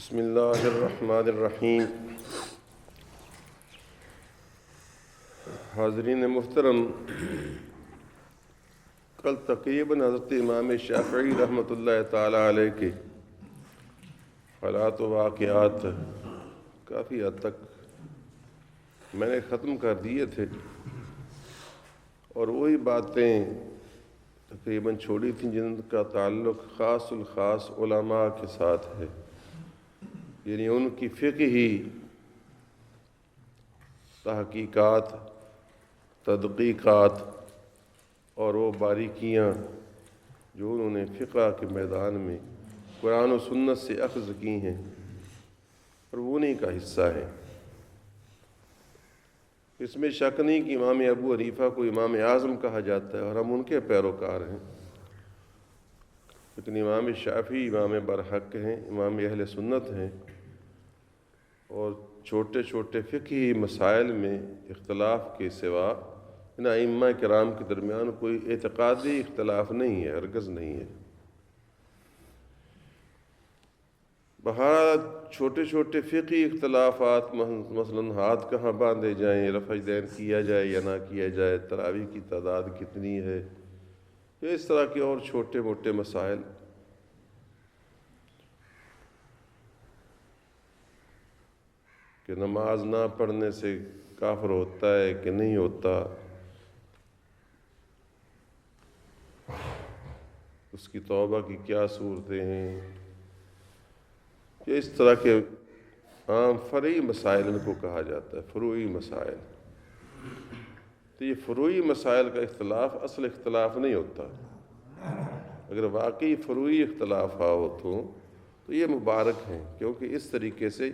بسم اللہ الرحمن الرحیم۔ حاضرین محترم، کل تقریباً حضرت امام شافعی رحمۃ اللہ تعالیٰ علیہ کے حالات و واقعات کافی حد تک میں نے ختم کر دیے تھے، اور وہی باتیں تقریباً چھوڑی تھیں جن کا تعلق خاص الخاص علماء کے ساتھ ہے، یعنی ان کی فقہی تحقیقات، تدقیقات اور وہ باریکیاں جو انہوں نے فقہ کے میدان میں قرآن و سنت سے اخذ کی ہیں، اور وہ انہی کا حصہ ہے۔ اس میں شک نہیں کہ امام ابو حنیفہ کو امام اعظم کہا جاتا ہے اور ہم ان کے پیروکار ہیں، لیکن امام شافعی امام برحق ہیں، امام اہل سنت ہیں، اور چھوٹے چھوٹے فقہی مسائل میں اختلاف کے سوا ان ائمہ کرام کے درمیان کوئی اعتقادی اختلاف نہیں ہے، ہرگز نہیں ہے۔ بہرحال چھوٹے چھوٹے فقہی اختلافات، مثلا ہاتھ کہاں باندھے جائیں، رفع دین کیا جائے یا نہ کیا جائے، تراویح کی تعداد کتنی ہے، یا اس طرح کے اور چھوٹے موٹے مسائل، کہ نماز نہ پڑھنے سے کافر ہوتا ہے کہ نہیں ہوتا، اس کی توبہ کی کیا صورتیں ہیں، یہ اس طرح کے عام فرعی مسائل ان کو کہا جاتا ہے، فروعی مسائل۔ تو یہ فروعی مسائل کا اختلاف اصل اختلاف نہیں ہوتا۔ اگر واقعی فروعی اختلافات ہوں تو یہ مبارک ہیں، کیونکہ اس طریقے سے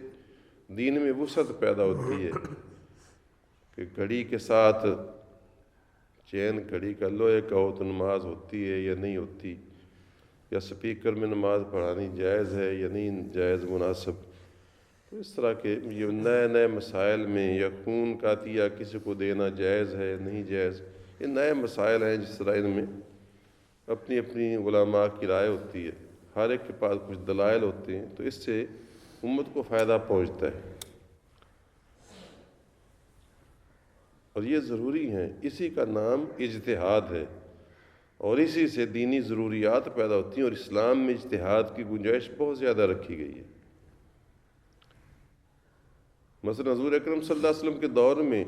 دین میں وسعت پیدا ہوتی ہے کہ گھڑی کے ساتھ چین گھڑی کا لوہے کا ہو تو نماز ہوتی ہے یا نہیں ہوتی، یا سپیکر میں نماز پڑھانی جائز ہے یا نہیں جائز مناسب۔ تو اس طرح کے یہ نئے نئے مسائل میں، یا خون کا عطیہ کسی کو دینا جائز ہے نہیں جائز، یہ نئے مسائل ہیں، جس طرح ان میں اپنی اپنی علماء کی رائے ہوتی ہے، ہر ایک کے پاس کچھ دلائل ہوتے ہیں، تو اس سے امت کو فائدہ پہنچتا ہے، اور یہ ضروری ہیں۔ اسی کا نام اجتہاد ہے، اور اسی سے دینی ضروریات پیدا ہوتی ہیں، اور اسلام میں اجتہاد کی گنجائش بہت زیادہ رکھی گئی ہے۔ مثلا حضور اکرم صلی اللہ علیہ وسلم کے دور میں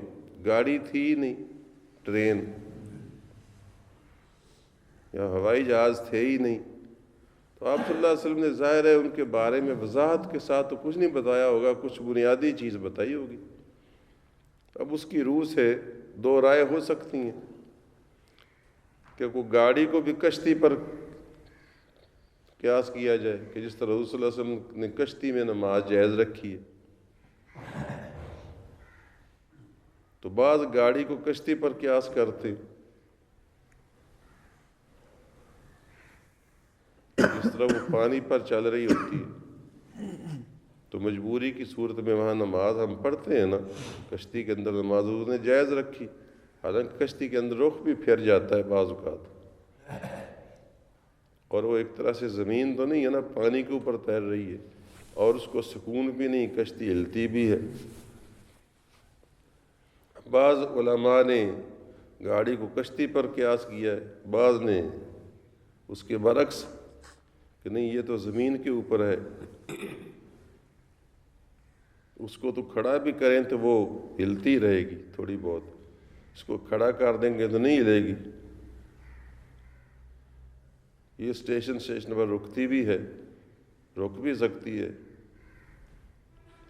گاڑی تھی ہی نہیں، ٹرین یا ہوائی جہاز تھے ہی نہیں، تو آپ صلی اللہ علیہ وسلم نے ظاہر ہے ان کے بارے میں وضاحت کے ساتھ تو کچھ نہیں بتایا ہوگا، کچھ بنیادی چیز بتائی ہوگی۔ اب اس کی روح سے دو رائے ہو سکتی ہیں کہ کوئی گاڑی کو بھی کشتی پر قیاس کیا جائے، کہ جس طرح حضور صلی اللہ علیہ وسلم نے کشتی میں نماز جائز رکھی ہے، تو بعض گاڑی کو کشتی پر قیاس کرتے، جس طرح وہ پانی پر چل رہی ہوتی ہے، تو مجبوری کی صورت میں وہاں نماز ہم پڑھتے ہیں نا، کشتی کے اندر نماز حضور نے جائز رکھی، حالانکہ کشتی کے اندر رخ بھی پھر جاتا ہے بعض اوقات، اور وہ ایک طرح سے زمین تو نہیں ہے نا، پانی کے اوپر تیر رہی ہے، اور اس کو سکون بھی نہیں، کشتی ہلتی بھی ہے۔ بعض علماء نے گاڑی کو کشتی پر قیاس کیا ہے، بعض نے اس کے برعکس کہ نہیں یہ تو زمین کے اوپر ہے، اس کو تو کھڑا بھی کریں تو وہ ہلتی رہے گی تھوڑی بہت، اس کو کھڑا کر دیں گے تو نہیں ہلے گی، یہ اسٹیشن پر رکتی بھی ہے، رک بھی سکتی ہے،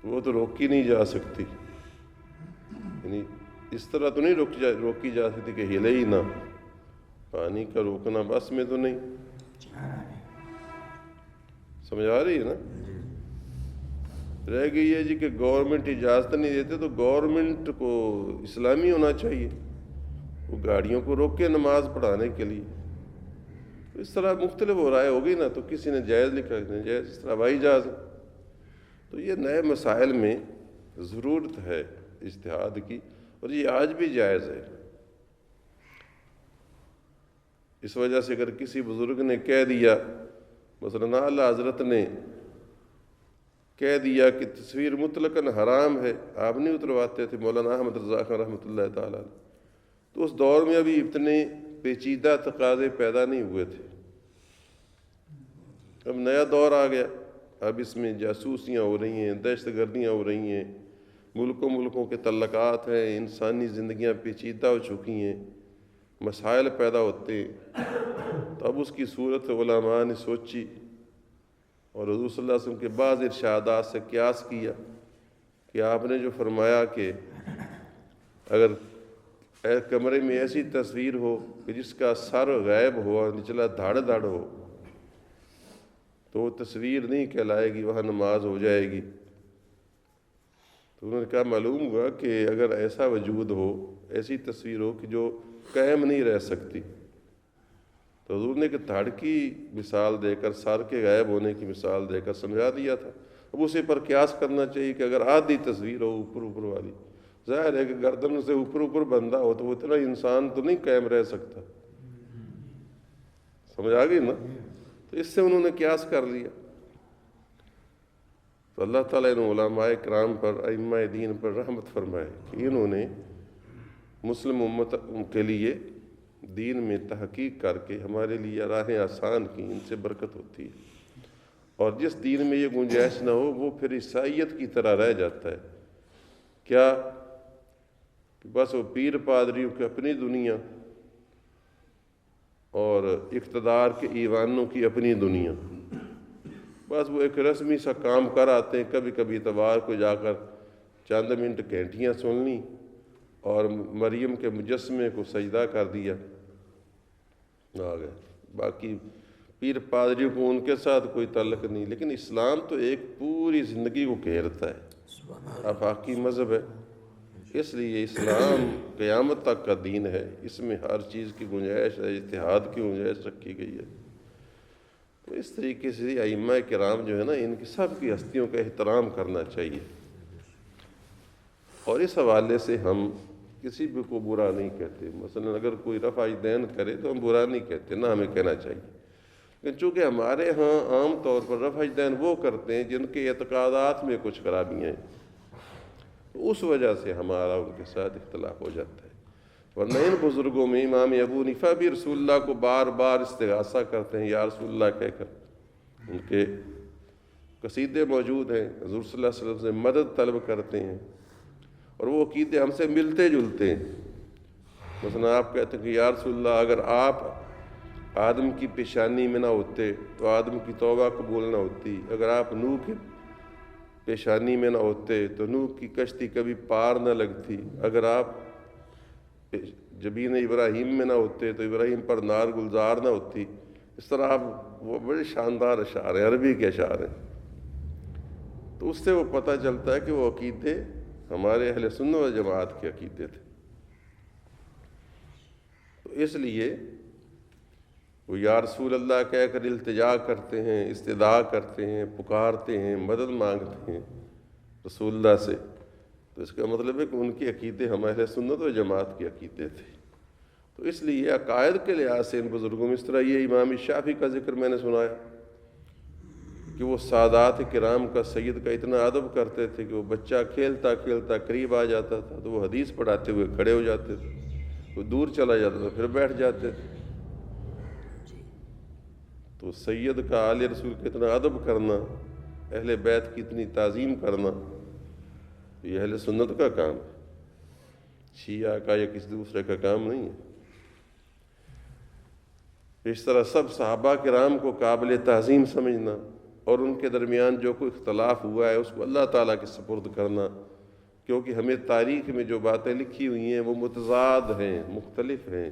وہ تو روکی نہیں جا سکتی، یعنی اس طرح تو نہیں روکی جا سکتی کہ ہلے ہی نہ، پانی کا روکنا بس میں تو نہیں، سمجھ آ رہی ہے نا؟ رہ گئی ہے جی کہ گورنمنٹ اجازت نہیں دیتے، تو گورنمنٹ کو اسلامی ہونا چاہیے، وہ گاڑیوں کو روک کے نماز پڑھانے کے لیے، اس طرح مختلف ہو رائے ہوگی نا، تو کسی نے جائز لکھا، کسی نے جائز، اس طرح ہوائی جہاز۔ تو یہ نئے مسائل میں ضرورت ہے اجتہاد کی، اور یہ آج بھی جائز ہے۔ اس وجہ سے اگر کسی بزرگ نے کہہ دیا، مثلا اعلیٰ حضرت نے کہہ دیا کہ تصویر مطلقاً حرام ہے، آپ نہیں اترواتے تھے مولانا احمد رضا خان رحمۃ اللہ تعالیٰ علیہ۔ تو اس دور میں ابھی اتنے پیچیدہ تقاضے پیدا نہیں ہوئے تھے، اب نیا دور آ گیا، اب اس میں جاسوسیاں ہو رہی ہیں، دہشت گردیاں ہو رہی ہیں، ملکوں کے تعلقات ہیں، انسانی زندگیاں پیچیدہ ہو چکی ہیں، مسائل پیدا ہوتے ہیں۔ تو اب اس کی صورت علماء نے سوچی اور حضور صلی اللہ علیہ وسلم کے بعض ارشادات سے قیاس کیا کہ آپ نے جو فرمایا کہ اگر کمرے میں ایسی تصویر ہو کہ جس کا سر غائب ہو اور نچلا دھڑ دھڑ ہو تو وہ تصویر نہیں کہلائے گی، وہاں نماز ہو جائے گی۔ تو انہوں نے کہا معلوم ہوا کہ اگر ایسا وجود ہو، ایسی تصویر ہو کہ جو قائم نہیں رہ سکتی، تو حضور نے کہ دھڑ کی مثال دے کر، سر کے غائب ہونے کی مثال دے کر سمجھا دیا تھا۔ اب اسے پر قیاس کرنا چاہیے کہ اگر آدھی تصویر ہو اوپر والی، ظاہر ہے کہ گردن سے اوپر بندہ ہو تو وہ اتنا انسان تو نہیں قائم رہ سکتا، سمجھ آ گئی نا؟ تو اس سے انہوں نے قیاس کر لیا۔ تو اللہ تعالیٰ ان علماء کرام پر، ائمہ دین پر رحمت فرمائے کہ انہوں نے مسلم امت کے لیے دین میں تحقیق کر کے ہمارے لیے راہیں آسان کی، ان سے برکت ہوتی ہے۔ اور جس دین میں یہ گنجائش نہ ہو وہ پھر عیسائیت کی طرح رہ جاتا ہے، کیا کہ بس وہ پیر پادریوں کی اپنی دنیا اور اقتدار کے ایوانوں کی اپنی دنیا، بس وہ ایک رسمی سا کام کر آتے ہیں، کبھی کبھی اتوار کو جا کر چند منٹ گھنٹیاں سن لیں اور مریم کے مجسمے کو سجدہ کر دیا، آ گئے۔ باقی پیر پادریوں کو ان کے ساتھ کوئی تعلق نہیں۔ لیکن اسلام تو ایک پوری زندگی کو گھیرتا ہے، آفاقی مذہب ہے، اس لیے اسلام قیامت تک کا دین ہے، اس میں ہر چیز کی گنجائش ہے، اجتہاد کی گنجائش رکھی گئی ہے۔ تو اس طریقے سے ائمہ کرام جو ہے نا، ان کی سب کی ہستیوں کا احترام کرنا چاہیے، اور اس حوالے سے ہم کسی بھی کو برا نہیں کہتے۔ مثلا اگر کوئی رفع دین کرے تو ہم برا نہیں کہتے، نہ ہمیں کہنا چاہیے، لیکن چونکہ ہمارے ہاں عام طور پر رفع دین وہ کرتے ہیں جن کے اعتقادات میں کچھ خرابیاں ہیں، تو اس وجہ سے ہمارا ان کے ساتھ اختلاف ہو جاتا ہے۔ ورنہ ان بزرگوں میں امام ابو حنیفہ بھی رسول اللہ کو بار بار استغاثہ کرتے ہیں، یا رسول اللہ کہہ کر، ان کے قصیدے موجود ہیں، حضور صلی اللہ علیہ وسلم سے مدد طلب کرتے ہیں، اور وہ عقیدے ہم سے ملتے جلتے ہیں۔ مثلا آپ کہتے ہیں کہ یا رسول اللہ اگر آپ آدم کی پیشانی میں نہ ہوتے تو آدم کی توبہ قبول نہ ہوتی، اگر آپ نوح کی پیشانی میں نہ ہوتے تو نوح کی کشتی کبھی پار نہ لگتی، اگر آپ جبین ابراہیم میں نہ ہوتے تو ابراہیم پر نار گلزار نہ ہوتی۔ اس طرح آپ، وہ بڑے شاندار اشعار ہیں، عربی کے اشعار ہیں۔ تو اس سے وہ پتہ چلتا ہے کہ وہ عقیدے ہمارے اہل سنت و جماعت کے عقیدے تھے۔ تو اس لیے وہ یا رسول اللہ کہہ کر التجا کرتے ہیں، استدعا کرتے ہیں، پکارتے ہیں، مدد مانگتے ہیں رسول اللہ سے، تو اس کا مطلب ہے کہ ان کے عقیدے ہم اہل سنت و جماعت کے عقیدے تھے۔ تو اس لیے عقائد کے لحاظ سے ان بزرگوں میں اس طرح یہ امام شافعی کا ذکر میں نے سنایا کہ وہ سادات کرام کا، سید کا اتنا ادب کرتے تھے کہ وہ بچہ کھیلتا کھیلتا قریب آ جاتا تھا تو وہ حدیث پڑھاتے ہوئے کھڑے ہو جاتے تھے، وہ دور چلا جاتا تھا پھر بیٹھ جاتے تھے۔ تو سید کا، آل رسول کا اتنا ادب کرنا، اہل بیت کی اتنی تعظیم کرنا، یہ اہل سنت کا کام ہے، شیعہ کا یا کسی دوسرے کا کام نہیں ہے۔ اس طرح سب صحابہ کرام کو قابل تعظیم سمجھنا، اور ان کے درمیان جو کوئی اختلاف ہوا ہے اس کو اللہ تعالیٰ کے سپرد کرنا، کیونکہ ہمیں تاریخ میں جو باتیں لکھی ہوئی ہیں وہ متضاد ہیں، مختلف ہیں،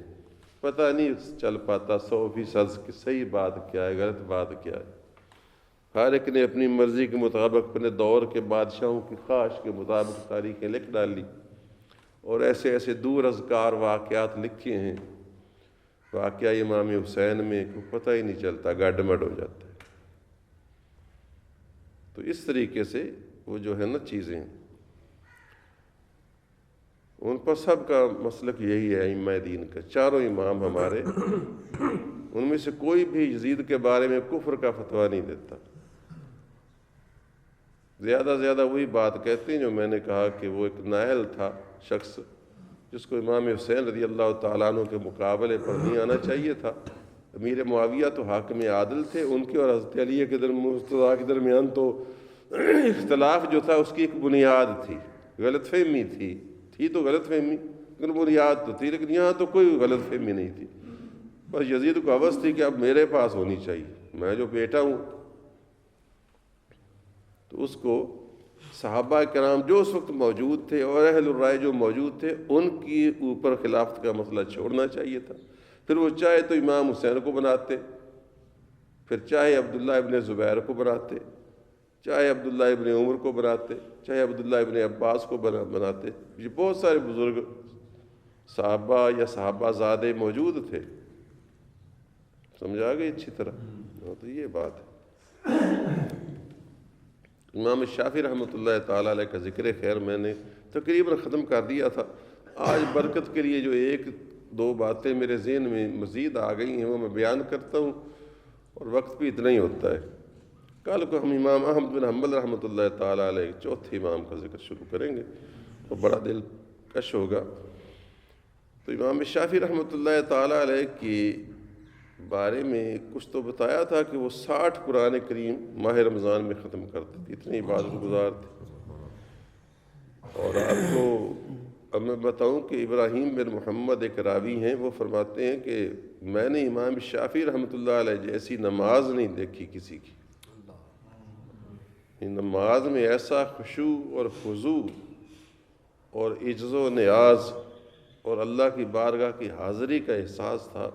پتہ نہیں چل پاتا 100% کہ صحیح بات کیا ہے، غلط بات کیا ہے۔ ہر ایک نے اپنی مرضی کے مطابق اپنے دور کے بادشاہوں کی خواہش کے مطابق تاریخیں لکھ ڈالی، اور ایسے ایسے دور ازکار واقعات لکھے ہیں۔ واقعہ امام حسین میں کوئی پتہ ہی نہیں چلتا، گڈمڈ ہو جاتا ہے۔ تو اس طریقے سے وہ جو ہے نا چیزیں، ان پر سب کا مسلک یہی ہے ائمہ دین کا، چاروں امام ہمارے، ان میں سے کوئی بھی یزید کے بارے میں کفر کا فتویٰ نہیں دیتا۔ زیادہ زیادہ وہی بات کہتے ہیں جو میں نے کہا کہ وہ ایک نااہل تھا شخص جس کو امام حسین رضی اللہ تعالیٰ عنہ کے مقابلے پر نہیں آنا چاہیے تھا۔ امیر معاویہ تو حاکم عادل تھے، ان کے اور حضرت علی کے مرتضیٰ کے درمیان تو اختلاف جو تھا اس کی ایک بنیاد تھی، غلط فہمی تھی تو غلط فہمی لیکن بنیاد تو تھی، لیکن یہاں تو کوئی غلط فہمی نہیں تھی، بس یزید کو حوث تھی کہ اب میرے پاس ہونی چاہیے، میں جو بیٹا ہوں۔ تو اس کو صحابہ کرام جو اس وقت موجود تھے اور اہل الرائے جو موجود تھے ان کی اوپر خلافت کا مسئلہ چھوڑنا چاہیے تھا۔ پھر وہ چاہے تو امام حسین کو بناتے، پھر چاہے عبداللہ ابن زبیر کو بناتے، چاہے عبداللہ ابن عمر کو بناتے، چاہے عبداللہ ابن عباس کو بناتے۔ یہ بہت سارے بزرگ صحابہ یا صحابہ زادے موجود تھے، سمجھا گئی اچھی طرح؟ تو یہ بات ہے۔ امام شافعی رحمۃ اللہ تعالیٰ علیہ کا ذکر خیر میں نے تقریباً ختم کر دیا تھا۔ آج برکت کے لیے جو ایک دو باتیں میرے ذہن میں مزید آ گئی ہیں وہ میں بیان کرتا ہوں، اور وقت بھی اتنا ہی ہوتا ہے۔ کل کو ہم امام احمد بن حنبل رحمۃ اللہ تعالیٰ علیہ چوتھے امام کا ذکر شروع کریں گے، وہ بڑا دل کش ہوگا۔ تو امام شافعی رحمۃ اللہ تعالیٰ علیہ کے بارے میں کچھ تو بتایا تھا کہ وہ 60 قرآن کریم ماہ رمضان میں ختم کرتے تھے، اتنے عبادت گزار تھے۔ اور آپ کو اب میں بتاؤں کہ ابراہیم بن محمد ایک راوی ہیں، وہ فرماتے ہیں کہ میں نے امام شافعی رحمۃ اللہ علیہ جیسی نماز نہیں دیکھی کسی کی۔ نماز میں ایسا خشوع اور خضوع اور عجز و نیاز اور اللہ کی بارگاہ کی حاضری کا احساس تھا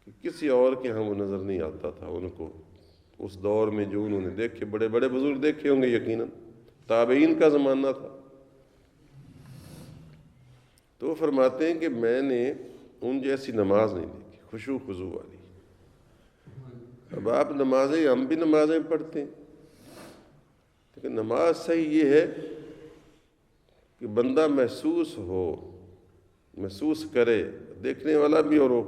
کہ کسی اور کے ہاں وہ نظر نہیں آتا تھا ان کو۔ اس دور میں جو انہوں نے دیکھے، بڑے بڑے بزرگ دیکھے ہوں گے یقیناً، تابعین کا زمانہ تھا۔ تو وہ فرماتے ہیں کہ میں نے ان جیسی نماز نہیں دیکھی، خشوع خضوع والی۔ اب آپ نمازیں، ہم بھی نمازیں پڑھتے ہیں، لیکن نماز صحیح یہ ہے کہ بندہ محسوس کرے، دیکھنے والا بھی اور ہو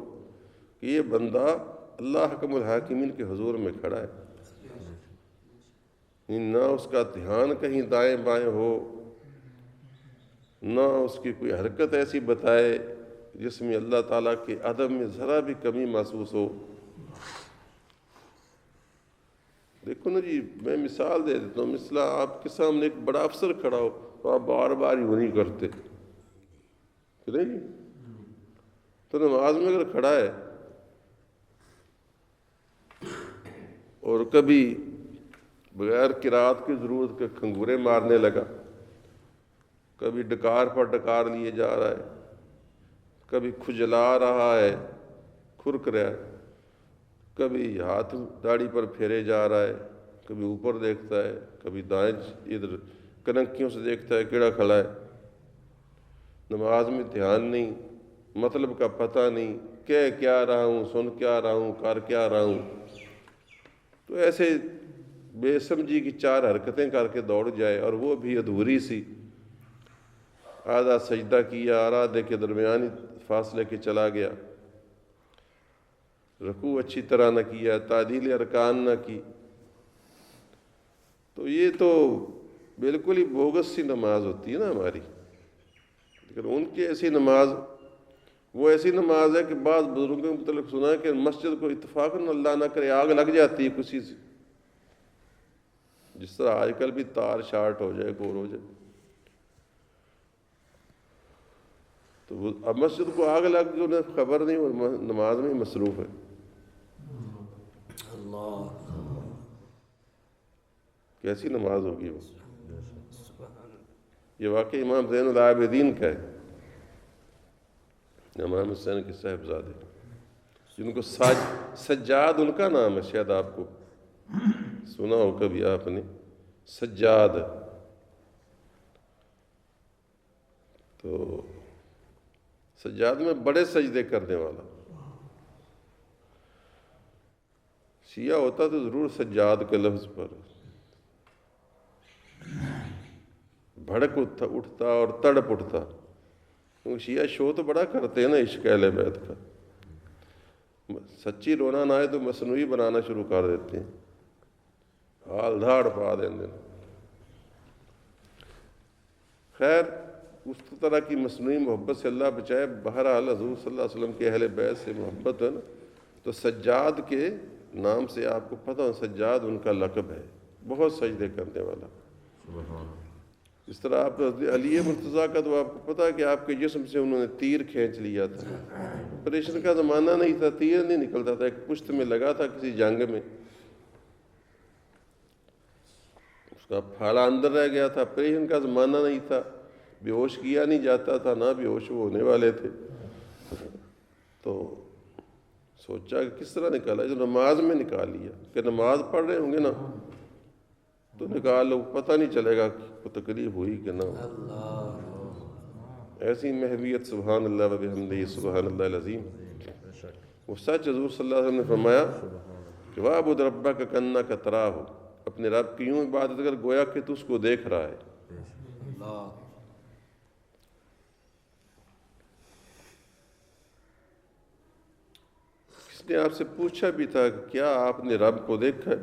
کہ یہ بندہ اللہ حکم الحاکمین کے حضور میں کھڑا ہے، نہ اس کا دھیان کہیں دائیں بائیں ہو، نہ اس کی کوئی حرکت ایسی بتائے جس میں اللہ تعالیٰ کے ادب میں ذرا بھی کمی محسوس ہو۔ دیکھو نا جی، میں مثال دے دیتا ہوں، مثلا آپ کے سامنے ایک بڑا افسر کھڑا ہو تو آپ بار بار یوں نہیں کرتے، نہیں جی؟ تو نماز میں اگر کھڑا ہے اور کبھی بغیر قرات کی ضرورت کے کھنگورے مارنے لگا، کبھی ڈکار پر ڈکار لیے جا رہا ہے، کبھی کھجلا رہا ہے، کھرک رہا ہے، کبھی ہاتھ داڑھی پر پھیرے جا رہا ہے، کبھی اوپر دیکھتا ہے، کبھی دائیں ادھر کنکیوں سے دیکھتا ہے کیڑا کھڑا ہے، نماز میں دھیان نہیں، مطلب کا پتہ نہیں، کہہ کیا رہا ہوں، سن کیا رہا ہوں، کر کیا رہا ہوں، تو ایسے بے سمجھی کی 4 حرکتیں کر کے دوڑ جائے، اور وہ بھی ادھوری سی، آدھا سجدہ کیا اور آدھے کے درمیانی فاصلے کے چلا گیا، رکوع اچھی طرح نہ کیا، تعدیل ارکان نہ کی، تو یہ تو بالکل ہی بوگس سی نماز ہوتی ہے نا ہماری۔ لیکن ان کی ایسی نماز، وہ ایسی نماز ہے کہ بعض بزرگوں کے متعلق سنا ہے کہ مسجد کو اتفاقاً اللہ نہ کرے آگ لگ جاتی ہے کسی سے، جس طرح آج کل بھی تار شارٹ ہو جائے، گور ہو جائے، تو اب مسجد کو آگ لگ کے انہیں خبر نہیں اور نماز میں مصروف ہے۔ کیسی نماز ہوگی وہ؟ یہ واقعی امام زین العابدین کا ہے، امام حسین کے صاحبزادے، جن کو سجاد ان کا نام ہے، شاید آپ کو سنا ہو کبھی آپ نے، سجاد۔ تو سجاد میں بڑے سجدے کرنے والا، شیعہ ہوتا تو ضرور سجاد کے لفظ پر بھڑک اٹھتا اور تڑپ اٹھتا، کیونکہ شیعہ شو تو بڑا کرتے ہیں نا عشق اہل بیت کا، سچی رونا نہ آئے تو مصنوعی بنانا شروع کر دیتے ہیں، حال دھاڑ پا دیں دن. خیر اس طرح کی مصنوعی محبت سے اللہ بچائے. بہرحال حضور صلی اللہ علیہ وسلم کے اہل بیت سے محبت ہے نا، تو سجاد کے نام سے آپ کو پتہ ہو، سجاد ان کا لقب ہے، بہت سجدے کرنے والا. اس طرح آپ علی مرتضیٰ کا تو آپ کو پتہ ہے کہ آپ کے جسم سے انہوں نے تیر کھینچ لیا تھا. آپریشن کا زمانہ نہیں تھا، تیر نہیں نکلتا تھا، ایک پشت میں لگا تھا کسی جنگ میں، اس کا پھاڑا اندر رہ گیا تھا. آپریشن کا زمانہ نہیں تھا، بے ہوش کیا نہیں جاتا تھا، نہ بے ہوش وہ ہونے والے تھے. تو سوچا کہ کس طرح نکالا، جو نماز میں نکال لیا کہ نماز پڑھ رہے ہوں گے نا تو نکال لو، پتہ نہیں چلے گا کہ تکلیف ہوئی کہ نہ. ایسی محویت، سبحان اللہ و بحمدہ سبحان اللہ العظیم. وہ سچ حضور صلی اللہ علیہ وسلم نے فرمایا کہ وَاعْبُدْ رَبَّكَ كَأَنَّكَ تَرَاهُ، اپنے رب کی یوں عبادت کر گویا کہ تو اس کو دیکھ رہا ہے. کس نے آپ سے پوچھا بھی تھا کہ کیا آپ نے رب کو دیکھا ہے؟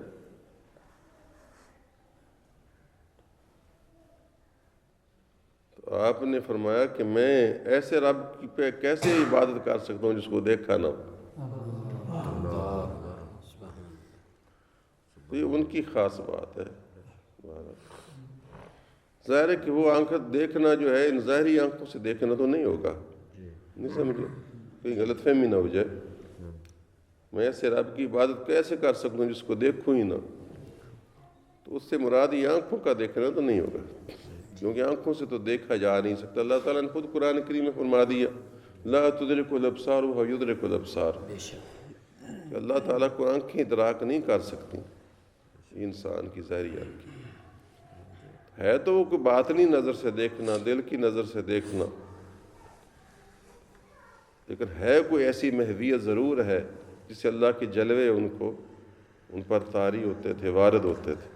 تو آپ نے فرمایا کہ میں ایسے رب کی پہ کیسے عبادت کر سکتا ہوں جس کو دیکھا نہ ہو. تو یہ ان کی خاص بات ہے. ظاہر ہے کہ وہ آنکھ دیکھنا جو ہے ان ظاہری آنکھوں سے دیکھنا تو نہیں ہوگا. نہیں سمجھو کوئی غلط فہمی نہ ہو جائے. میں ایسے رب کی عبادت کیسے کر سکتا ہوں جس کو دیکھوں ہی نہ؟ تو اس سے مراد یہ آنکھوں کا دیکھنا تو نہیں ہوگا، کیونکہ آنکھوں سے تو دیکھا جا نہیں سکتا. اللہ تعالیٰ نے خود قرآن کریم میں فرما دیا لا تدرک الابصار وهو یدرک الابصار، کہ اللہ تعالیٰ کو آنکھیں ادراک نہیں کر سکتی انسان کی ظاہری آنکھیں. ہے تو وہ کوئی باطنی نظر سے دیکھنا، دل کی نظر سے دیکھنا، لیکن ہے کوئی ایسی محویت ضرور ہے جس سے اللہ کے جلوے ان پر طاری ہوتے تھے، وارد ہوتے تھے.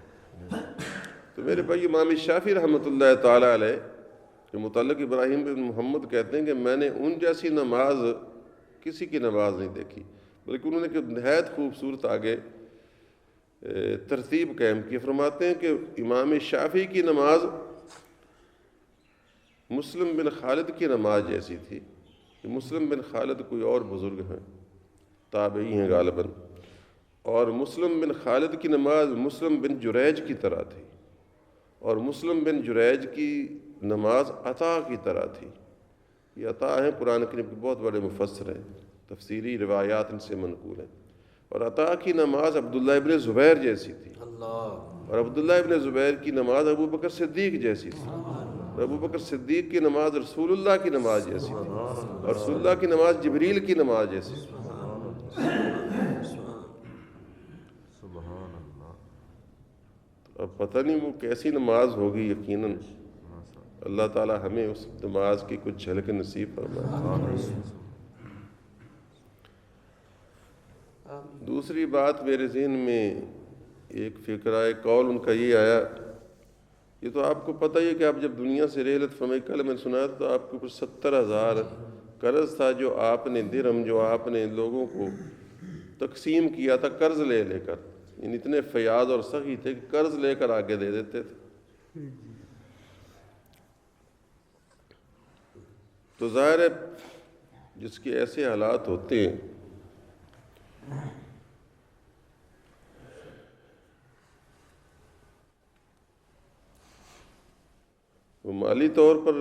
تو میرے بھائی امام شافعی رحمۃ اللہ تعالیٰ علیہ کے متعلق ابراہیم بن محمد کہتے ہیں کہ میں نے ان جیسی نماز کسی کی نماز نہیں دیکھی، بلکہ انہوں نے کہ نہایت خوبصورت آگے ترتیب قائم کی. فرماتے ہیں کہ امام شافعی کی نماز مسلم بن خالد کی نماز جیسی تھی. کہ مسلم بن خالد کوئی اور بزرگ ہیں، تابعی ہیں غالباً، اور مسلم بن خالد کی نماز مسلم بن جریج کی طرح تھی، اور مسلم بن جریج کی نماز عطا کی طرح تھی. یہ عطا ہیں قرآن کریم کے بہت بڑے مفسر ہیں، تفسیری روایات ان سے منقول ہیں. اور عطا کی نماز عبداللہ ابن زبیر جیسی تھی، اور عبداللہ ابن زبیر کی نماز ابو بکر صدیق جیسی تھی، اور ابو بکر صدیق کی نماز رسول اللہ کی نماز جیسی تھی، اور رسول اللہ کی نماز جبریل کی نماز جیسی تھی. اب پتہ نہیں وہ کیسی نماز ہوگی. یقیناً اللہ تعالی ہمیں اس نماز کی کچھ جھلک نصیب فرمائے. دوسری بات میرے ذہن میں ایک فکرہ قول ان کا یہ آیا، یہ تو آپ کو پتہ ہی ہے کہ آپ جب دنیا سے رحلت فرمائی، کل میں نے سنا تو آپ کو کچھ 70,000 قرض تھا جو آپ نے درہم جو آپ نے لوگوں کو تقسیم کیا تھا قرض لے لے کر. یعنی اتنے فیاض اور سخی تھے کہ قرض لے کر آگے دے دیتے تھے. تو ظاہر ہے جس کے ایسے حالات ہوتے ہیں وہ مالی طور پر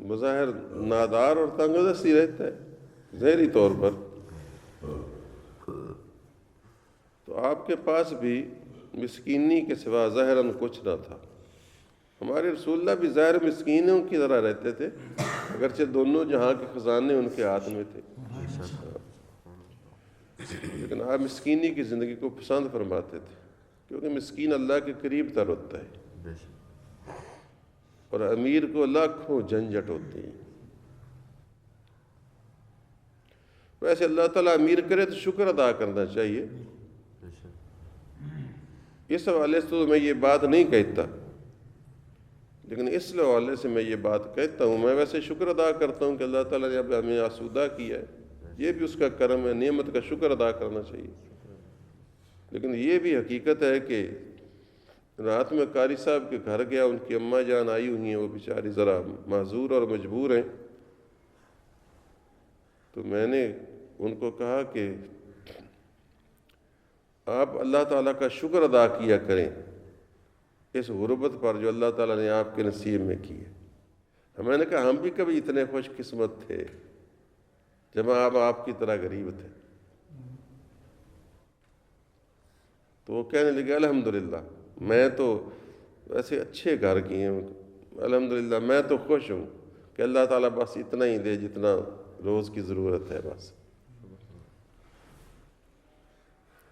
بظاہر نادار اور تنگ دستی رہتا ہے ظاہری طور پر. تو آپ کے پاس بھی مسکینی کے سوا ظاہراً کچھ نہ تھا. ہمارے رسول اللہ بھی ظاہر مسکینوں کی طرح رہتے تھے، اگرچہ دونوں جہاں کے خزانے ان کے ہاتھ میں تھے، لیکن آپ مسکینی کی زندگی کو پسند فرماتے تھے، کیونکہ مسکین اللہ کے قریب تر ہوتا ہے اور امیر کو لاکھوں جھنجھٹ ہوتی ہیں. ویسے اللہ تعالیٰ امیر کرے تو شکر ادا کرنا چاہیے. اس حوالے سے تو میں یہ بات نہیں کہتا، لیکن اس حوالے سے میں یہ بات کہتا ہوں. میں ویسے شکر ادا کرتا ہوں کہ اللہ تعالیٰ نے اب ہمیں آسودہ کیا ہے، یہ بھی اس کا کرم ہے، نعمت کا شکر ادا کرنا چاہیے. لیکن یہ بھی حقیقت ہے کہ رات میں قاری صاحب کے گھر گیا، ان کی اماں جان آئی ہوئی ہیں، وہ بیچاری ذرا معذور اور مجبور ہیں، تو میں نے ان کو کہا کہ آپ اللہ تعالیٰ کا شکر ادا کیا کریں اس غربت پر جو اللہ تعالیٰ نے آپ کے نصیب میں کی ہے۔ میں نے کہا ہم بھی کبھی اتنے خوش قسمت تھے جب آپ کی طرح غریب تھے۔ تو وہ کہنے لگے الحمدللہ، میں تو ویسے اچھے گھر کی ہیں، الحمدللہ میں تو خوش ہوں کہ اللہ تعالیٰ بس اتنا ہی دے جتنا روز کی ضرورت ہے بس۔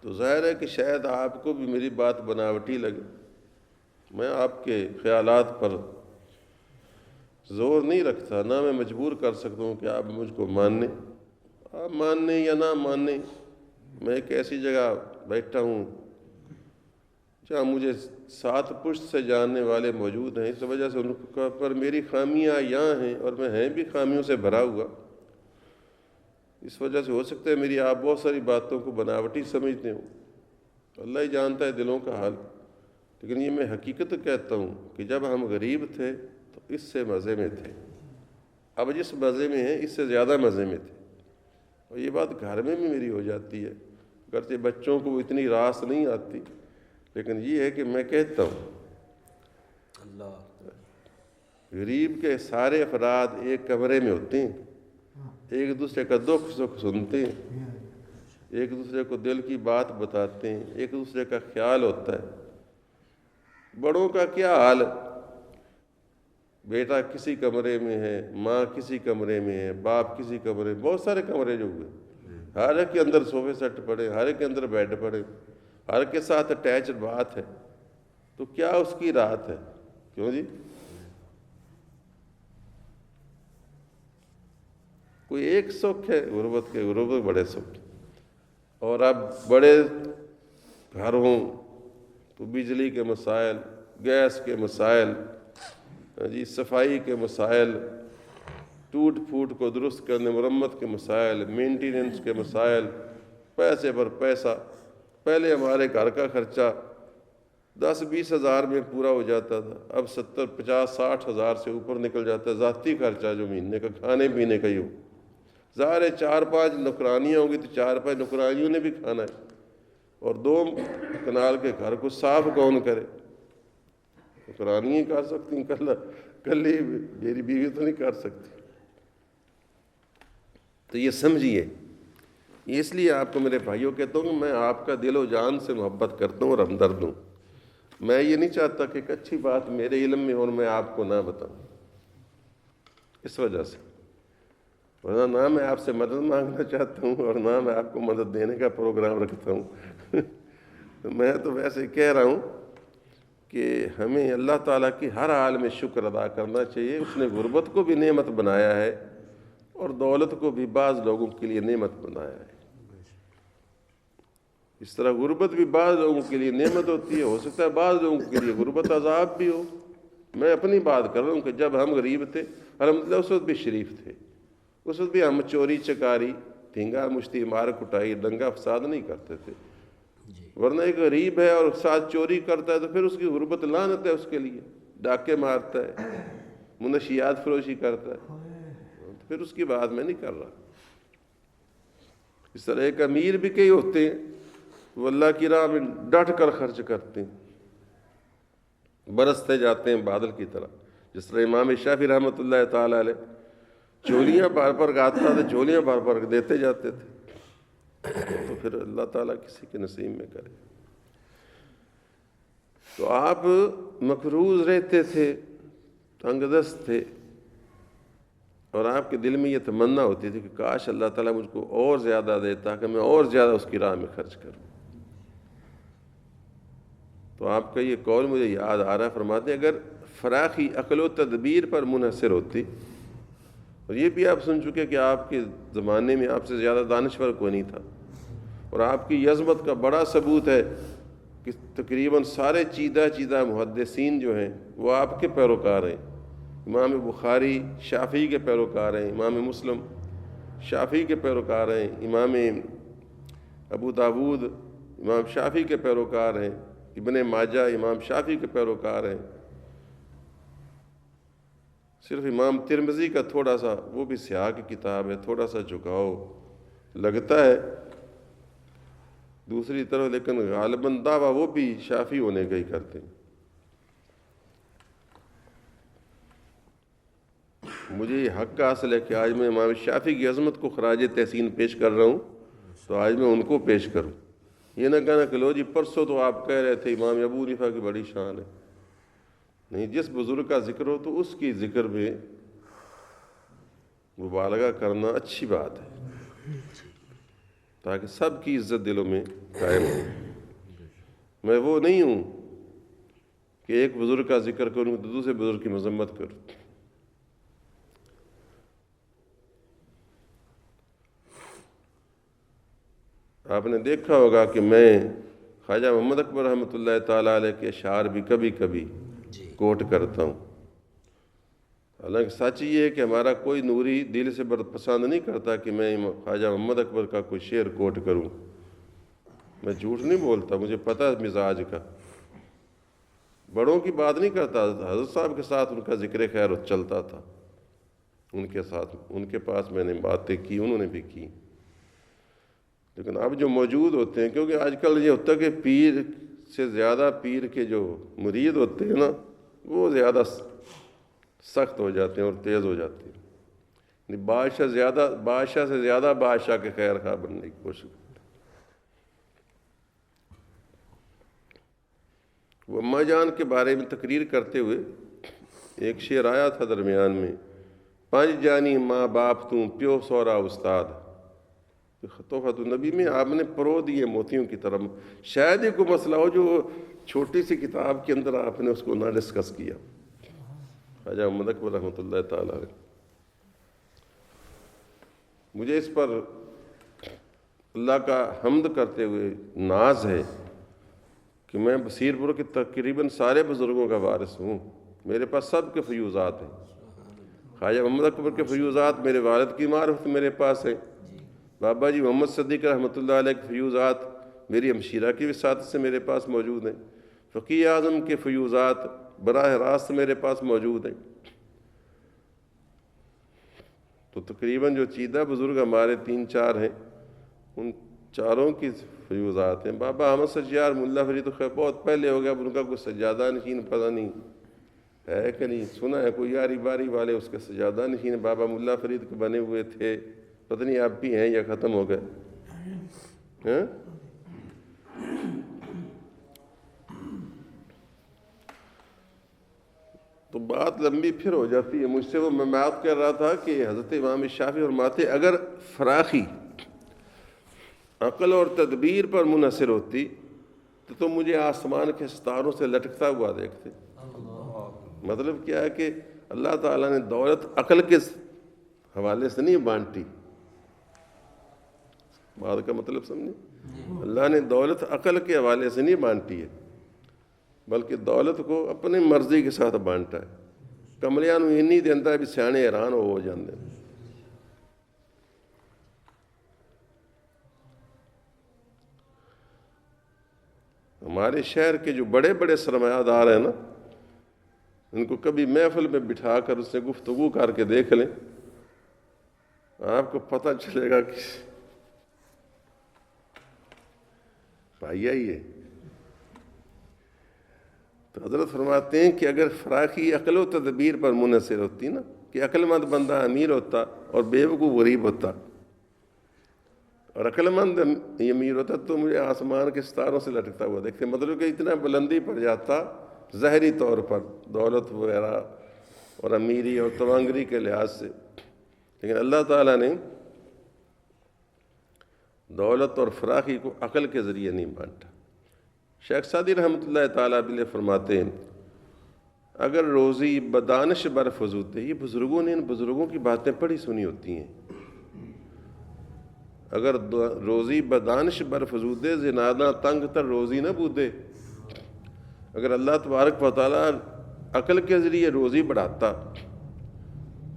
تو ظاہر ہے کہ شاید آپ کو بھی میری بات بناوٹی لگے، میں آپ کے خیالات پر زور نہیں رکھتا، نہ میں مجبور کر سکتا ہوں کہ آپ مجھ کو مانیں، آپ مانیں یا نہ مانیں۔ میں ایک ایسی جگہ بیٹھا ہوں جہاں مجھے 7 پشت سے جاننے والے موجود ہیں، اس وجہ سے ان پر میری خامیاں یہاں ہیں اور میں ہیں بھی خامیوں سے بھرا ہوا، اس وجہ سے ہو سکتا ہے میری آپ بہت ساری باتوں کو بناوٹی سمجھتے ہوں، اللہ ہی جانتا ہے دلوں کا حال۔ لیکن یہ میں حقیقت کہتا ہوں کہ جب ہم غریب تھے تو اس سے مزے میں تھے، اب جس مزے میں ہیں اس سے زیادہ مزے میں تھے، اور یہ بات گھر میں بھی میری ہو جاتی ہے، اگرچہ بچوں کو اتنی راس نہیں آتی، لیکن یہ ہے کہ میں کہتا ہوں غریب کے سارے افراد ایک کمرے میں ہوتے ہیں، ایک دوسرے کا دکھ سکھ سنتے ہیں، ایک دوسرے کو دل کی بات بتاتے ہیں، ایک دوسرے کا خیال ہوتا ہے۔ بڑوں کا کیا حال ہے، بیٹا کسی کمرے میں ہے، ماں کسی کمرے میں ہے، باپ کسی کمرے میں، بہت سارے کمرے جو ہوئے، ہر ایک کے اندر صوفے سیٹ پڑے، ہر ایک کے اندر بیڈ پڑے، ہر کے ساتھ اٹیچڈ بات ہے، تو کیا اس کی رات ہے؟ کیوں جی؟ کوئی ایک سکھ ہے غربت کے، غربت بڑے سکھ، اور اب بڑے گھر ہوں تو بجلی کے مسائل، گیس کے مسائل، جی صفائی کے مسائل، ٹوٹ پھوٹ کو درست کرنے مرمت کے مسائل، مینٹیننس کے مسائل، پیسے پر پیسہ۔ پہلے ہمارے گھر کا خرچہ 10-20 ہزار میں پورا ہو جاتا تھا، اب 70-50-60 ہزار سے اوپر نکل جاتا ہے ذاتی خرچہ جو مہینے کا کھانے پینے کا ہی ہو۔ ظاہر ہے 4-5 نوکرانیاں ہوں گی تو 4-5 نوکرانیوں نے بھی کھانا ہے، اور 2 کنال کے گھر کو صاف کون کرے؟ نوکرانیاں کر سکتی ہیں، کلی میری بیوی تو نہیں کر سکتی۔ تو یہ سمجھیے، اس لیے آپ کو میرے بھائیوں کہتا ہوں میں آپ کا دل و جان سے محبت کرتا ہوں اور ہمدرد ہوں۔ میں یہ نہیں چاہتا کہ ایک اچھی بات میرے علم میں ہو اور میں آپ کو نہ بتاؤں، اس وجہ سے، ورنہ نہ میں آپ سے مدد مانگنا چاہتا ہوں اور نہ میں آپ کو مدد دینے کا پروگرام رکھتا ہوں۔ میں تو ویسے کہہ رہا ہوں کہ ہمیں اللہ تعالیٰ کی ہر حال میں شکر ادا کرنا چاہیے۔ اس نے غربت کو بھی نعمت بنایا ہے اور دولت کو بھی بعض لوگوں کے لیے نعمت بنایا ہے۔ اس طرح غربت بھی بعض لوگوں کے لیے نعمت ہوتی ہے، ہو سکتا ہے بعض لوگوں کے لیے غربت عذاب بھی ہو۔ میں اپنی بات کر رہا ہوں کہ جب ہم غریب تھے الحمدللہ اس وقت بھی شریف تھے، اس وقت بھی ہم چوری چکاری، ٹھینگا مشتی، مار کٹائی، دنگا فساد نہیں کرتے تھے، ورنہ ایک غریب ہے اور ساتھ چوری کرتا ہے تو پھر اس کی غربت لعنت ہے، اس کے لیے ڈاکے مارتا ہے، منشیات فروشی کرتا ہے، پھر اس کی بات میں نہیں کر رہا۔ اس طرح ایک امیر بھی کئی ہوتے ہیں وہ اللہ کی راہ میں ڈٹ کر خرچ کرتے ہیں، برستے جاتے ہیں بادل کی طرح، جس طرح امام شافعی رحمۃ اللہ تعالی علیہ چولیاں بھر بھر گاتا تھا، چولیاں بھر بھر دیتے جاتے تھے، تو پھر اللہ تعالیٰ کسی کے نصیب میں کرے۔ تو آپ مقروض رہتے تھے، تنگ دست تھے، اور آپ کے دل میں یہ تمنا ہوتی تھی کہ کاش اللہ تعالیٰ مجھ کو اور زیادہ دے تاکہ میں اور زیادہ اس کی راہ میں خرچ کروں۔ تو آپ کا یہ قول مجھے یاد آ رہا ہے، فرماتے ہیں اگر فراخی عقل و تدبیر پر منحصر ہوتی، اور یہ بھی آپ سن چکے کہ آپ کے زمانے میں آپ سے زیادہ دانشور کوئی نہیں تھا، اور آپ کی عظمت کا بڑا ثبوت ہے کہ تقریباً سارے چیدہ محدثین جو ہیں وہ آپ کے پیروکار ہیں۔ امام بخاری شافعی کے پیروکار ہیں، امام مسلم شافعی کے پیروکار ہیں، امام ابو داود امام شافعی کے پیروکار ہیں، ابن ماجہ امام شافعی کے پیروکار ہیں، صرف امام ترمذی کا تھوڑا سا، وہ بھی سیاہ کی کتاب ہے، تھوڑا سا جھکاؤ لگتا ہے دوسری طرف، لیکن غالباً دعویٰ وہ بھی شافعی ہونے کا ہی کرتے ہیں۔ مجھے یہ حق کا حاصل ہے کہ آج میں امام شافعی کی عظمت کو خراج تحسین پیش کر رہا ہوں، تو آج میں ان کو پیش کروں، یہ نہ کہنا کہ لو جی پرسوں تو آپ کہہ رہے تھے امام ابو حنیفہ کی بڑی شان ہے۔ نہیں، جس بزرگ کا ذکر ہو تو اس کی ذکر میں مبالغہ کرنا اچھی بات ہے، تاکہ سب کی عزت دلوں میں قائم ہو۔ میں وہ نہیں ہوں کہ ایک بزرگ کا ذکر کروں تو دوسرے بزرگ کی مذمت کروں۔ آپ نے دیکھا ہوگا کہ میں خواجہ محمد اکبر رحمۃ اللہ تعالیٰ علیہ کے اشعار بھی کبھی کبھی کوٹ کرتا ہوں، حالانکہ سچ یہ ہے کہ ہمارا کوئی نوری دل سے پسند نہیں کرتا کہ میں خواجہ محمد اکبر کا کوئی شعر کوٹ کروں۔ میں جھوٹ نہیں بولتا، مجھے پتہ ہے مزاج کا، بڑوں کی بات نہیں کرتا، حضرت صاحب کے ساتھ ان کا ذکر خیر چلتا تھا، ان کے ساتھ ان کے پاس میں نے باتیں کی، انہوں نے بھی کی۔ لیکن اب جو موجود ہوتے ہیں، کیونکہ آج کل یہ ہوتا ہے کہ پیر سے زیادہ پیر کے جو مرید ہوتے ہیں نا، وہ زیادہ سخت ہو جاتے ہیں اور تیز ہو جاتے ہیں، بادشاہ سے زیادہ بادشاہ کے خیر خواہ بننے کی کوشش کرتے ہیں۔ وہ اماں جان کے بارے میں تقریر کرتے ہوئے ایک شعر آیا تھا درمیان میں، 5 جانی ماں باپ توں پیو سورا استاد، تحفۃ النبی میں آپ نے پرو دیے موتیوں کی طرح۔ شاید یہ کوئی مسئلہ ہو جو چھوٹی سی کتاب کے اندر آپ نے اس کو نہ ڈسکس کیا۔ خواجہ محمد اکبر رحمۃ اللہ تعالیٰ علیہ، مجھے اس پر اللہ کا حمد کرتے ہوئے ناز ہے کہ میں بصیر پور کے تقریباً سارے بزرگوں کا وارث ہوں، میرے پاس سب کے فیوزات ہیں۔ خواجہ محمد اکبر کے فیوزات میرے والد کی معرفت میرے پاس ہے، بابا جی محمد صدیق رحمۃ اللہ علیہ کے فیوزات میری ہمشیرہ کی وساطت سے میرے پاس موجود ہیں، فقیہ اعظم کے فیوزات براہ راست میرے پاس موجود ہیں۔ تو تقریباً جو چیدہ بزرگ ہمارے 3-4 ہیں، ان چاروں کی فیوزات ہیں۔ بابا احمد سجیار ملا فرید تو خیر بہت پہلے ہو گیا، اب ان کا کوئی سجادہ نشین پتہ نہیں ہے کہ نہیں، سنا ہے کوئی یاری باری والے اس کے سجادہ نشین بابا ملا فرید کے بنے ہوئے تھے، پتہ نہیں اب بھی ہیں یا ختم ہو گئے۔ تو بات لمبی پھر ہو جاتی ہے مجھ سے، وہ میں بات کر رہا تھا کہ حضرت امام شافعی فرماتے اگر فراخی عقل اور تدبیر پر منحصر ہوتی تو مجھے آسمان کے ستاروں سے لٹکتا ہوا دیکھتے۔ مطلب کیا ہے کہ اللہ تعالیٰ نے دولت عقل کے حوالے سے نہیں بانٹی، بات کا مطلب سمجھیں، اللہ نے دولت عقل کے حوالے سے نہیں بانٹی ہے، بلکہ دولت کو اپنی مرضی کے ساتھ بانٹا ہے۔ کملیاں نوں یہ نہیں دینا بھی سیانے حیران ہو جاندے۔ ہمارے شہر کے جو بڑے بڑے سرمایہ دار ہیں نا، ان کو کبھی محفل میں بٹھا کر اس سے گفتگو کر کے دیکھ لیں، آپ کو پتہ چلے گا کہ پائیا ہی ہے۔ تو حضرت فرماتے ہیں کہ اگر فراخی عقل و تدبیر پر منحصر ہوتی نا، کہ عقل مند بندہ امیر ہوتا اور بیوقوف غریب ہوتا، اور عقل مند امیر ہوتا تو مجھے آسمان کے ستاروں سے لٹکتا ہوا دیکھتے، مطلب کہ اتنا بلندی پڑ جاتا ظاہری طور پر دولت وغیرہ اور امیری اور توانگری کے لحاظ سے، لیکن اللہ تعالیٰ نے دولت اور فراخی کو عقل کے ذریعے نہیں بانٹا۔ شیخ سعدی رحمۃ اللہ تعالیٰ علیہ فرماتے ہیں اگر روزی بدانش برفزودے، یہ بزرگوں نے ان بزرگوں کی باتیں پڑھی سنی ہوتی ہیں، اگر روزی بدانش برفزودے زنادہ تنگ تر روزی نہ بودے، اگر اللہ تبارک و تعالیٰ عقل کے ذریعے روزی بڑھاتا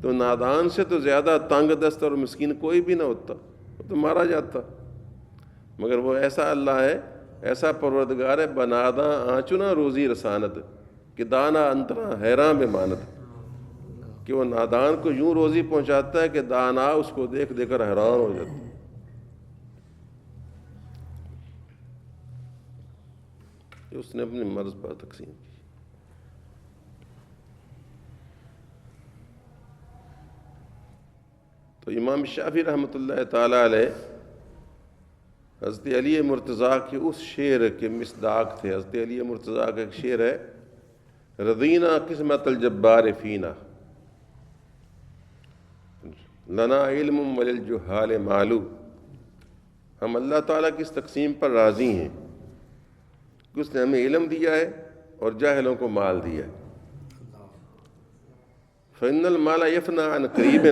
تو نادان سے تو زیادہ تنگ دست اور مسکین کوئی بھی نہ ہوتا، وہ تو مارا جاتا، مگر وہ ایسا اللہ ہے ایسا پروردگار ہے بناداں آنچنا روزی رسانت کہ دانا انترا حیران بے مانت، کہ وہ نادان کو یوں روزی پہنچاتا ہے کہ دانا اس کو دیکھ دیکھ کر حیران ہو جاتا ہے۔ اس نے اپنی مرض پر تقسیم کی۔ تو امام شافعی رحمۃ اللہ تعالی علیہ حضرت علی مرتضیٰ کے اس شعر کے مصداق تھے۔ حضرت علی مرتضیٰ کا ایک شعر ہے، رضینا قسمت الجبار فینا لنا علم وللجہال مالو، ہم اللہ تعالیٰ کی اس تقسیم پر راضی ہیں کہ اس نے ہمیں علم دیا ہے اور جاہلوں کو مال دیا ہے۔ فإن المال يفنى عن قریب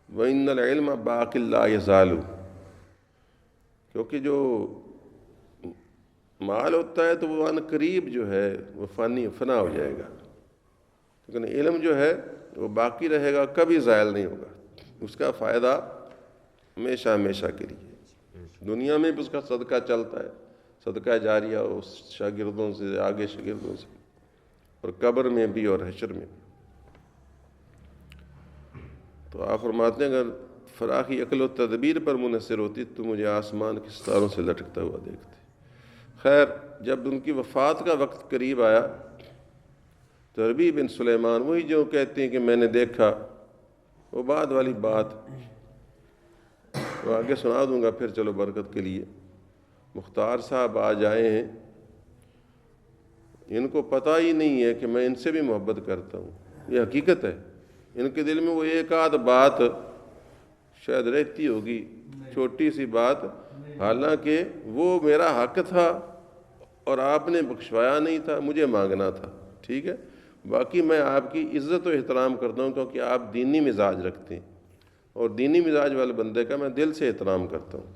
وإن العلم باق لا يزال، کیونکہ جو مال ہوتا ہے تو وہ عن قریب جو ہے وہ فنا ہو جائے گا، لیکن علم جو ہے وہ باقی رہے گا، کبھی زائل نہیں ہوگا، اس کا فائدہ ہمیشہ ہمیشہ کے لیے۔ دنیا میں بھی اس کا صدقہ چلتا ہے، صدقہ جاریہ اس شاگردوں سے آگے شاگردوں سے، اور قبر میں بھی اور حشر میں بھی۔ تو آپ فرماتے ہیں اگر فراخی عقل و تدبیر پر منحصر ہوتی تو مجھے آسمان کے ستاروں سے لٹکتا ہوا دیکھتے۔ خیر، جب ان کی وفات کا وقت قریب آیا تو ربیع بن سلیمان، وہی جو کہتے ہیں کہ میں نے دیکھا، وہ بعد والی بات وہ آگے سنا دوں گا پھر، چلو برکت کے لیے۔ مختار صاحب آج آئے ہیں، ان کو پتہ ہی نہیں ہے کہ میں ان سے بھی محبت کرتا ہوں، یہ حقیقت ہے۔ ان کے دل میں وہ ایک آدھ بات شاید رہتی ہوگی، چھوٹی سی بات، حالانکہ وہ میرا حق تھا اور آپ نے بخشوایا نہیں تھا، مجھے مانگنا تھا، ٹھیک ہے۔ باقی میں آپ کی عزت و احترام کرتا ہوں کیونکہ آپ دینی مزاج رکھتے ہیں، اور دینی مزاج والے بندے کا میں دل سے احترام کرتا ہوں۔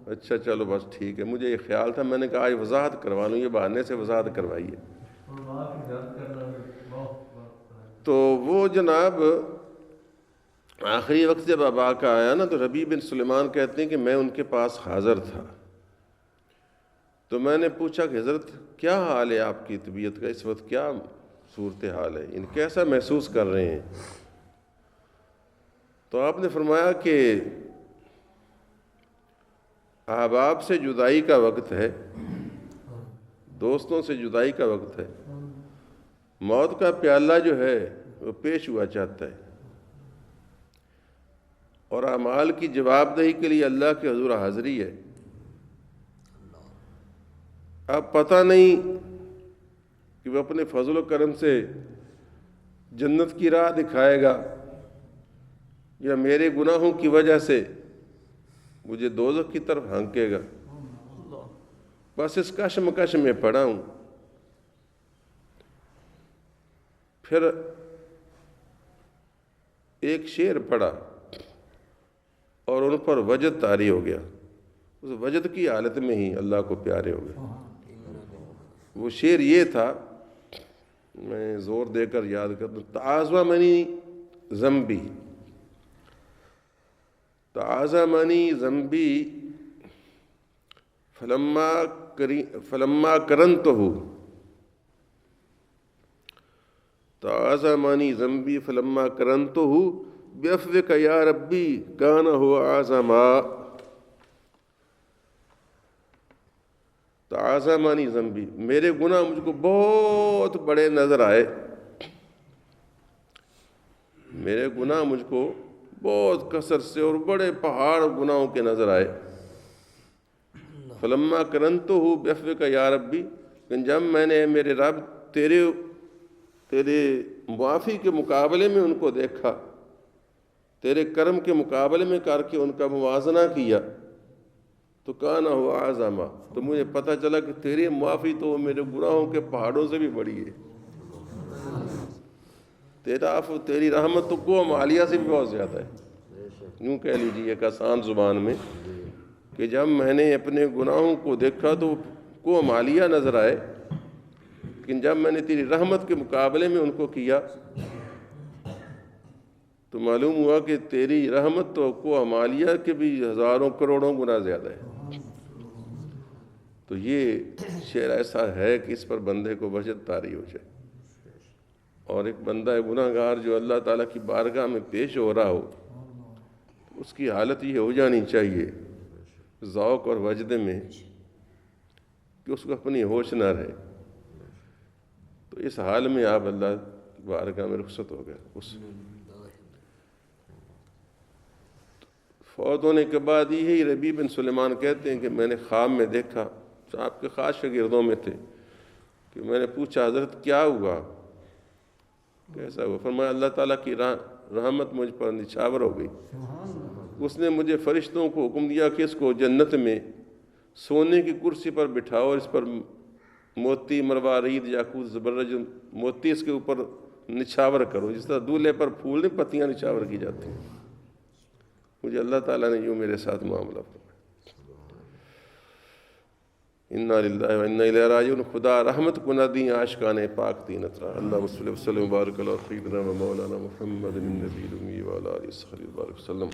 اچھا چلو بس ٹھیک ہے، مجھے یہ خیال تھا، میں نے کہا آج وضاحت کروا لوں، یہ بہانے سے وضاحت کروائیے۔ تو وہ جناب آخری وقت جب ابا کا آیا نا، تو ربیع بن سلیمان کہتے ہیں کہ میں ان کے پاس حاضر تھا، تو میں نے پوچھا کہ حضرت کیا حال ہے آپ کی طبیعت کا اس وقت، کیا صورتحال ہے، ان کیسا محسوس کر رہے ہیں؟ تو آپ نے فرمایا کہ احباب سے جدائی کا وقت ہے، دوستوں سے جدائی کا وقت ہے، موت کا پیالہ جو ہے وہ پیش ہوا چاہتا ہے، اور اعمال کی جواب دہی کے لیے اللہ کے حضور حاضری ہے۔ اب پتہ نہیں کہ وہ اپنے فضل و کرم سے جنت کی راہ دکھائے گا یا میرے گناہوں کی وجہ سے مجھے دوزخ کی طرف ہانکے گا، بس اس کشمکش میں پڑا ہوں۔ پھر ایک شعر پڑھا اور ان پر وجد طاری ہو گیا، اس وجد کی حالت میں ہی اللہ کو پیارے ہو گئے۔ وہ شعر یہ تھا، میں زور دے کر یاد کر دوں، تعاظمنی ذنبی تعاظمنی ذنبی فلما کرنتہ تعاظمنی ذنبی فلما کرنتہ بعفوک یا ربی کان ہوا اعظما۔ تعاظمنی ذنبی، میرے گناہ مجھ کو بہت بڑے نظر آئے، میرے گناہ مجھ کو بہت کثرت سے اور بڑے پہاڑ گناہوں کے نظر آئے۔ فلما کرنتہ بعفوک یا ربی، لیکن جب میں نے میرے رب تیرے معافی کے مقابلے میں ان کو دیکھا، تیرے کرم کے مقابلے میں کر کے ان کا موازنہ کیا، تو کانا ہوا اعظما، تو مجھے پتہ چلا کہ تیری معافی تو میرے گناہوں کے پہاڑوں سے بھی بڑی ہے، تیرا عفو تیری رحمت تو کو مالیہ سے بھی بہت زیادہ ہے۔ یوں کہہ لیجیے ایک آسان زبان میں کہ جب میں نے اپنے گناہوں کو دیکھا تو کو مالیہ نظر آئے، لیکن جب میں نے تیری رحمت کے مقابلے میں ان کو کیا تو معلوم ہوا کہ تیری رحمت تو کو عمالیہ کے بھی ہزاروں کروڑوں گنا زیادہ ہے۔ تو یہ شعر ایسا ہے کہ اس پر بندے کو وجد طاری ہو جائے، اور ایک بندہ گناہ گار جو اللہ تعالیٰ کی بارگاہ میں پیش ہو رہا ہو، اس کی حالت یہ ہو جانی چاہیے ذوق اور وجد میں کہ اس کو اپنی ہوش نہ رہے۔ تو اس حال میں آپ اللہ کی بارگاہ میں رخصت ہو گئے۔ اس فوت ہونے کے بعد یہی ربیع بن سلیمان کہتے ہیں کہ میں نے خواب میں دیکھا، آپ کے خاص شاگردوں میں تھے، کہ میں نے پوچھا حضرت کیا ہوا، کیسا ہوا؟ فرمایا اللہ تعالیٰ کی رحمت مجھ پر نچھاور ہو گئی، اس نے مجھے فرشتوں کو حکم دیا کہ اس کو جنت میں سونے کی کرسی پر بٹھاؤ اور اس پر موتی، مروارید، یاقوت، زبرجد موتی اس کے اوپر نچھاور کرو، جس طرح دولہے پر پھول میں پتیاں نچھاور کی جاتی ہیں۔ مجھے اللہ تعالیٰ نے یوں میرے ساتھ معاملہ فرمایا۔ انا للہ و انا الیہ راجعون۔ خدا رحمت کو نہ دیں عاشقان پاک تین اطرا۔ اللہ صلی اللہ وسلم وبارک علی سیدنا و مولانا محمد النبی الامی وعلی آلہ وصحبہ وبارک وسلم۔